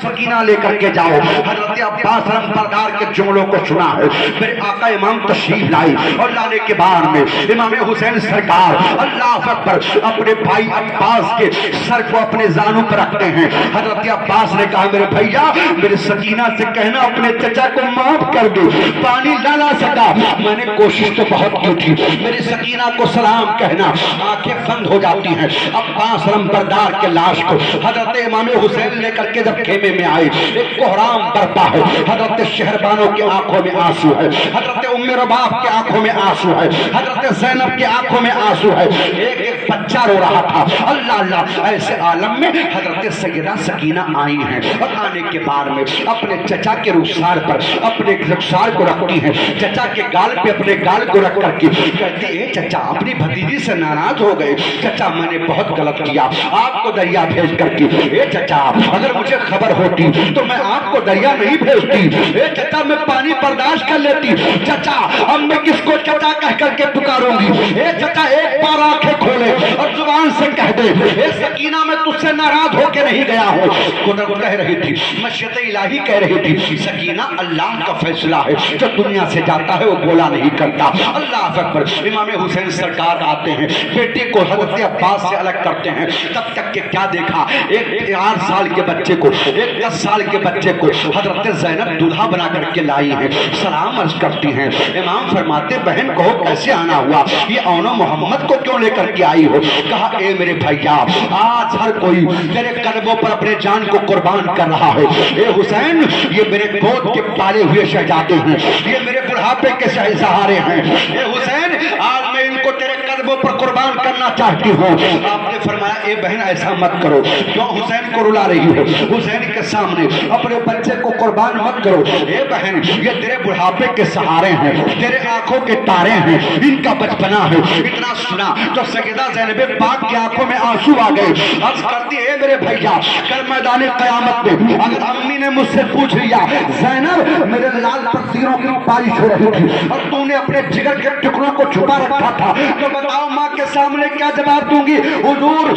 سکینہ لے کر کے جاؤ. حضرت عباس علمبردار کے جملوں کو سنا ہے. میرے آقا امام تشریف لائے اور لانے کے بعد میں امام حسین سرکار اللہ اکبر اپنے بھائی عباس کے سر کو اپنے زانوں پر رکھتے ہیں. حضرت عباس نے کہا میرے بھیا میرے سکینہ سے کہنا اپنے چچا کو معاف کر دو, پانی نہ لا سکا, میں نے کوشش تو بہت کی تھی, میری سکینہ کو سلام کہنا. آنکھیں بند ہو جاتی ہیں. عباس علمبردار کے لاش کو حضرت امام حسین لے کر کے جب خیمے میں آئے, ایک کوہرام برپا ہے. حضرت شہربانوں کی آنکھوں میں آنسو ہے, حضرت ام رباب کی آنکھوں میں آنسو ہے, حضرت زینب کی آنکھوں میں آنسو ہے. ایک ایک بچہ رو رہا تھا. اللہ اللہ, ایسے عالم میں حضرت سیدہ سکینہ آئی ہیں اور آنے کے بعد میں اپنے چچا کے رخسار پر اپنے رخسار کو رکھتی ہیں. چچا کے گال پہ اپنے گال کو رکھ کر کے کہتی اے چچا اپنی بھتیجی سے ناراض ہو گئے. چچا میں نے بہت غلط کیا, آپ کو دریا بھیج کر کے. اے چچا اگر مجھے خبر ہوتی تو میں آپ کو دریا نہیں بھیجتی. اے چچا میں پانی برداشت کر لیتی. چچا اب میں کس کو چچا کہہ کر کے پکاروں گی. اے چچا ایک بار آنکھیں کھولے اور زبان سے کہہ دے اے سکینہ میں تجھ سے ناراض ہو کے نہیں گیا ہوں. خدا کو کہہ رہی تھی, مشیت الہی کہہ رہی تھی سکینہ اللہ کا فیصلہ ہے, جو دنیا سے جاتا ہے وہ بولا نہیں کرتا. اللہ اکبر. امام حسین سرکار آتے ہیں, بیٹے کو حضرت عباس سے الگ کرتے ہیں. تب تک کہ کیا دیکھا, ایک 8 سال کے بچے کو, ایک 10 سال کے بچے کو حضرت زینب دولہا بنا کر کے لائی ہیں. سلام عرض کرتی ہیں. امام فرماتے بہن کو کیسے آنا ہوا, یہ اونو محمد کو کیوں لے کر کے آئی ہو. کہا اے میرے بھائیا آج ہر کوئی تیرے قدموں پر اپنے جان کو قربان کر رہا ہے. اے حسین یہ میرے گود کے پالے ہوئے شہزادے ہیں, یہ میرے بڑھاپے کے سہارے ہیں. اے حسین آج میں ان کو تیرے قدموں پر قربان کرنا چاہتی ہوں. آپ نے فرمایا اے بہن ایسا مت کرو. کیوں حسین کو رلا رہی ہو, حسین کے سامنے اپنے بچے کو قربان مت کرو. اے بہن یہ تیرے بڑھاپے کے سہارے ہیں, تیرے آنکھوں کے تارے ہیں, ان کا بچپنا ہے. اتنا سنا تو سیدہ زینب پاک کی آنکھوں میں آنسو آ گئے. عرض کرتی اے میرے بھیا کل میدان قیامت میں اگر امی نے مجھ سے پوچھ لیا زینب میرے لال پر تیروں کی بارش ہو رہی تھی اور تو نے اپنے جگر کے ٹکڑوں کو چھپا رکھا تھا, تو بتاؤ ماں کے سامنے کیا جواب دوں گی. حضور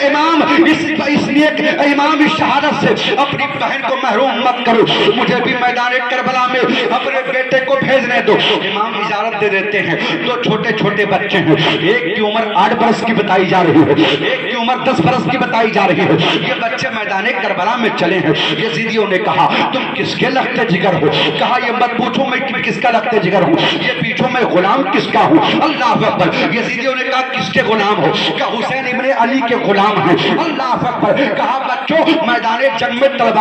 امام اس لیے امام شہادت سے اپنی بہن کو محروم مت کرو, مجھے بھی میدان کربلا میں اپنے بیٹے کو بھیجنے دو. امام اجازت دے دیتے ہیں. دو چھوٹے چھوٹے بچے ہیں, ایک کی عمر 8 برس کی بتائی جا رہی ہے, ایک کی عمر 10 برس کی بتائی جا رہی ہے. یہ بچے میدان کربلا میں چلے ہیں. یزیدیوں نے کہا تم کس کے لگتے جگر ہو. کہا یہ مت پوچھو میں کس کا لگتے جگر ہوں, یہ پیچھو میں غلام کس کا ہوں. اللہ اکبر. یزیدیوں نے کہا کس کے غلام ہو. کہا حسین ابن علی کے غلام ہیں. اللہ اکبر. کہا بچوں میدان جنگ میں